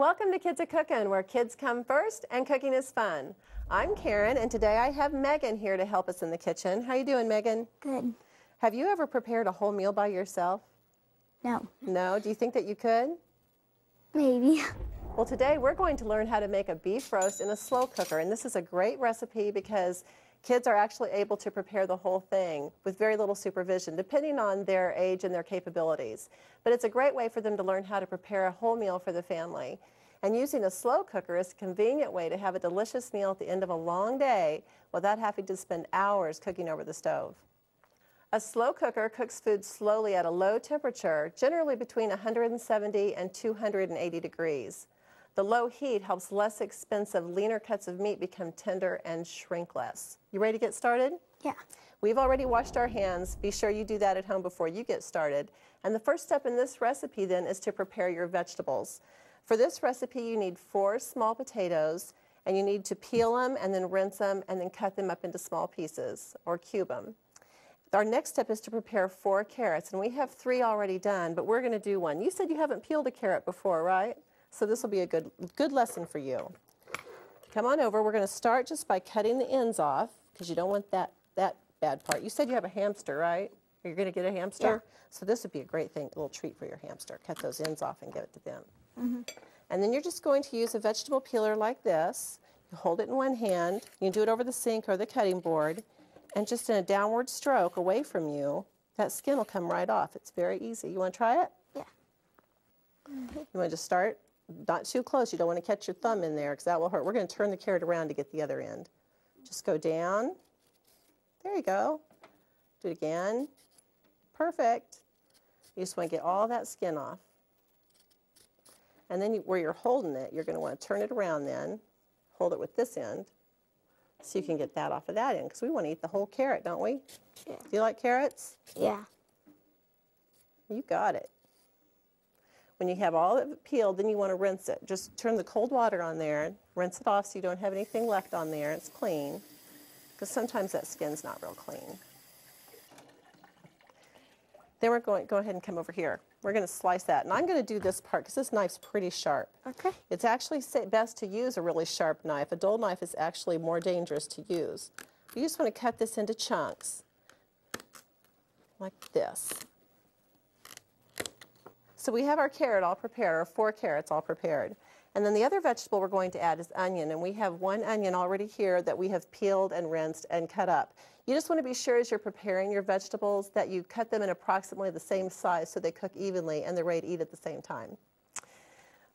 Welcome to Kids A Cookin', where kids come first and cooking is fun. I'm Karen, and today I have Megan here to help us in the kitchen. How you doing, Megan? Good. Have you ever prepared a whole meal by yourself? No. No? Do you think that you could? Maybe. Well, today we're going to learn how to make a beef roast in a slow cooker, and this is a great recipe because kids are actually able to prepare the whole thing with very little supervision, depending on their age and their capabilities. But it's a great way for them to learn how to prepare a whole meal for the family. And using a slow cooker is a convenient way to have a delicious meal at the end of a long day without having to spend hours cooking over the stove. A slow cooker cooks food slowly at a low temperature, generally between 170 and 280 degrees. The low heat helps less expensive, leaner cuts of meat become tender and shrink less. You ready to get started? Yeah. We've already washed our hands. Be sure you do that at home before you get started. And the first step in this recipe then is to prepare your vegetables. For this recipe, you need 4 small potatoes, and you need to peel them and then rinse them and then cut them up into small pieces or cube them. Our next step is to prepare 4 carrots, and we have 3 already done, but we're going to do one. You said you haven't peeled a carrot before, right? So this will be a good lesson for you. Come on over. We're going to start just by cutting the ends off because you don't want that bad part. You said you have a hamster, right? You're going to get a hamster? Yeah. So this would be a great thing, a little treat for your hamster. Cut those ends off and give it to them. Mm-hmm. And then you're just going to use a vegetable peeler like this. You hold it in one hand. You can do it over the sink or the cutting board. And just in a downward stroke away from you, that skin will come right off. It's very easy. You want to try it? Yeah. Mm-hmm. You want to just start? Not too close. You don't want to catch your thumb in there because that will hurt. We're going to turn the carrot around to get the other end. Just go down. There you go. Do it again. Perfect. You just want to get all that skin off. And then where you're holding it, you're going to want to turn it around then. Hold it with this end so you can get that off of that end because we want to eat the whole carrot, don't we? Yeah. Do you like carrots? Yeah. You got it. When you have all of it peeled, then you want to rinse it. Just turn the cold water on there, rinse it off so you don't have anything left on there. It's clean, because sometimes that skin's not real clean. Then we're going to go ahead and come over here. We're going to slice that, and I'm going to do this part because this knife's pretty sharp. Okay. It's actually best to use a really sharp knife. A dull knife is actually more dangerous to use. You just want to cut this into chunks, like this. So we have our carrot all prepared, our 4 carrots all prepared. And then the other vegetable we're going to add is onion, and we have 1 onion already here that we have peeled and rinsed and cut up. You just want to be sure as you're preparing your vegetables that you cut them in approximately the same size so they cook evenly and they're ready to eat at the same time.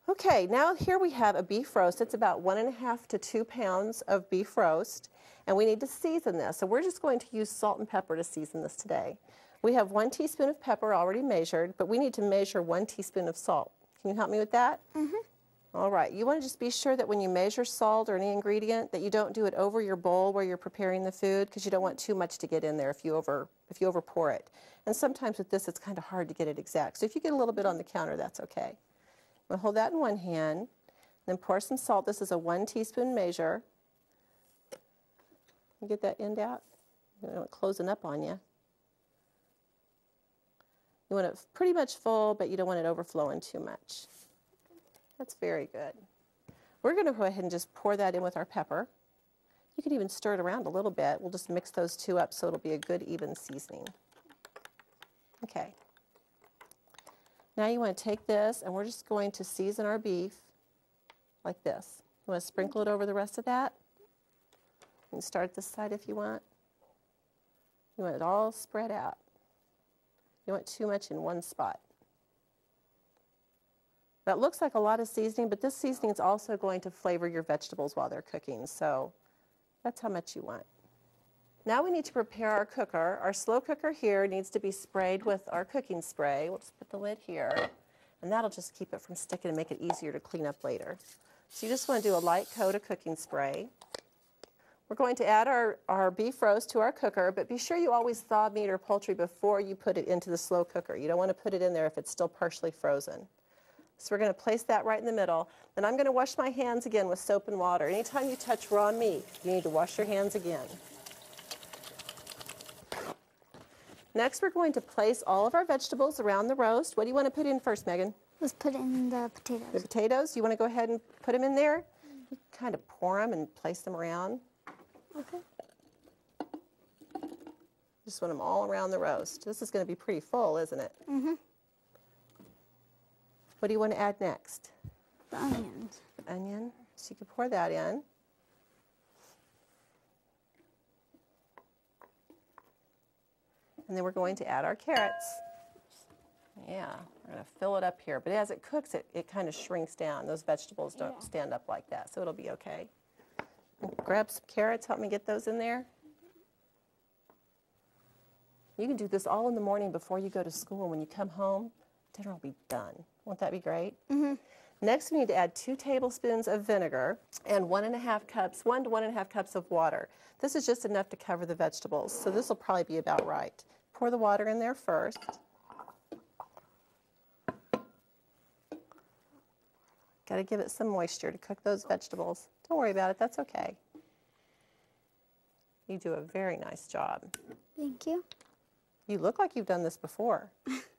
Okay, now here we have a beef roast. It's about 1.5 to 2 pounds of beef roast, and we need to season this. So we're just going to use salt and pepper to season this today. We have 1 teaspoon of pepper already measured, but we need to measure 1 teaspoon of salt. Can you help me with that? Mm-hmm. All right. You want to just be sure that when you measure salt or any ingredient that you don't do it over your bowl where you're preparing the food because you don't want too much to get in there if you over pour it. And sometimes with this it's kind of hard to get it exact. So if you get a little bit on the counter, that's okay. We'll hold that in one hand, then pour some salt. This is a 1 teaspoon measure. You get that end out? You don't want it closing up on you. You want it pretty much full, but you don't want it overflowing too much. That's very good. We're going to go ahead and just pour that in with our pepper. You can even stir it around a little bit. We'll just mix those 2 up so it'll be a good even seasoning. Okay. Now you want to take this and we're just going to season our beef like this. You want to sprinkle it over the rest of that? You can start this side if you want. You want it all spread out. You want too much in one spot. That looks like a lot of seasoning, but this seasoning is also going to flavor your vegetables while they're cooking, so that's how much you want. Now we need to prepare our cooker. Our slow cooker here needs to be sprayed with our cooking spray. We'll just put the lid here, and that'll just keep it from sticking and make it easier to clean up later. So you just want to do a light coat of cooking spray. We're going to add our beef roast to our cooker, but be sure you always thaw meat or poultry before you put it into the slow cooker. You don't want to put it in there if it's still partially frozen. So we're going to place that right in the middle. Then I'm going to wash my hands again with soap and water. Anytime you touch raw meat, you need to wash your hands again. Next, we're going to place all of our vegetables around the roast. What do you want to put in first, Megan? Let's put in the The potatoes. potatoes, you want to go ahead and put them in there? You kind of pour them and place them around. Okay. Just want them all around the roast. This is going to be pretty full, isn't it? Mm-hmm. What do you want to add next? The onions. Onion. So you can pour that in. And then we're going to add our carrots. Yeah, we're going to fill it up here. But as it cooks, it kind of shrinks down. Those vegetables don't stand up like that, so it'll be okay. Grab some carrots. Help me get those in there. You can do this all in the morning before you go to school. When you come home, dinner will be done. Won't that be great? Mm-hmm. Next, we need to add 2 tablespoons of vinegar and 1.5 cups, 1 to 1.5 cups of water. This is just enough to cover the vegetables, so this will probably be about right. Pour the water in there first. Got to give it some moisture to cook those vegetables. Don't worry about it, that's okay. You do a very nice job. Thank you. You look like you've done this before.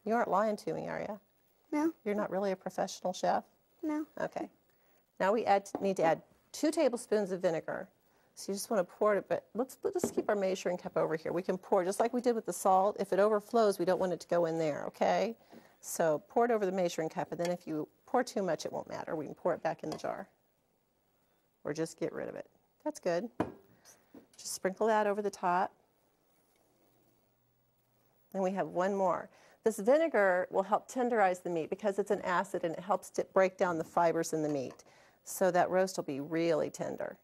You aren't lying to me, are you? No. You're not really a professional chef? No. Okay. Now we need to add 2 tablespoons of vinegar. So you just want to pour it, but let's keep our measuring cup over here. We can pour, just like we did with the salt. If it overflows, we don't want it to go in there, okay? So pour it over the measuring cup, and then if you pour too much, it won't matter. We can pour it back in the jar. Or just get rid of it. That's good. Just sprinkle that over the top. And we have one more. This vinegar will help tenderize the meat because it's an acid and it helps to break down the fibers in the meat. So that roast will be really tender.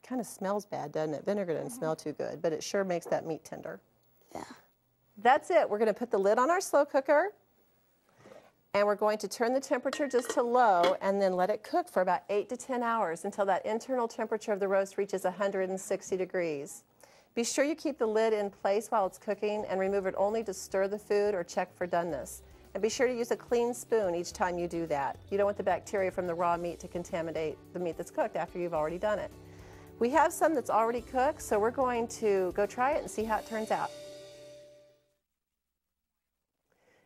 Kind of smells bad, doesn't it? Vinegar doesn't smell too good, but it sure makes that meat tender. Yeah. That's it. We're going to put the lid on our slow cooker, and we're going to turn the temperature just to low and then let it cook for about 8 to 10 hours until that internal temperature of the roast reaches 160 degrees. Be sure you keep the lid in place while it's cooking and remove it only to stir the food or check for doneness. And be sure to use a clean spoon each time you do that. You don't want the bacteria from the raw meat to contaminate the meat that's cooked after you've already done it. We have some that's already cooked, so we're going to go try it and see how it turns out.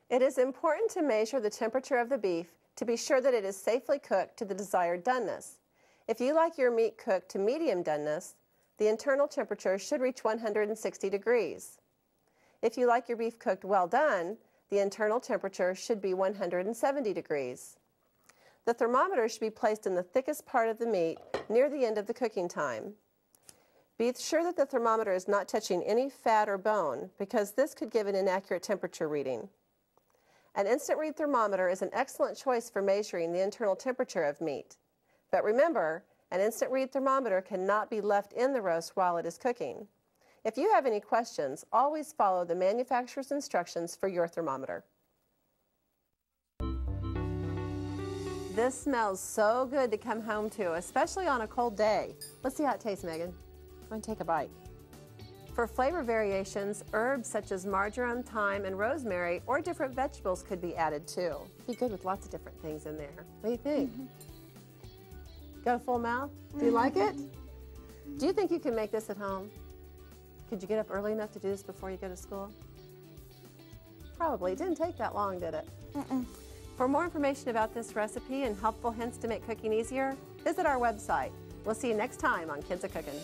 It is important to measure the temperature of the beef to be sure that it is safely cooked to the desired doneness. If you like your meat cooked to medium doneness, the internal temperature should reach 160 degrees. If you like your beef cooked well done, the internal temperature should be 170 degrees. The thermometer should be placed in the thickest part of the meat near the end of the cooking time. Be sure that the thermometer is not touching any fat or bone because this could give an inaccurate temperature reading. An instant read thermometer is an excellent choice for measuring the internal temperature of meat. But remember, an instant read thermometer cannot be left in the roast while it is cooking. If you have any questions, always follow the manufacturer's instructions for your thermometer. This smells so good to come home to, especially on a cold day. Let's see how it tastes, Megan. Go and take a bite. For flavor variations, herbs such as marjoram, thyme, and rosemary, or different vegetables could be added too. Be good with lots of different things in there. What do you think? Got a full mouth? Do you like it? Do you think you can make this at home? Could you get up early enough to do this before you go to school? Probably. It didn't take that long, did it? For more information about this recipe and helpful hints to make cooking easier, visit our website. We'll see you next time on Kids A Cookin'.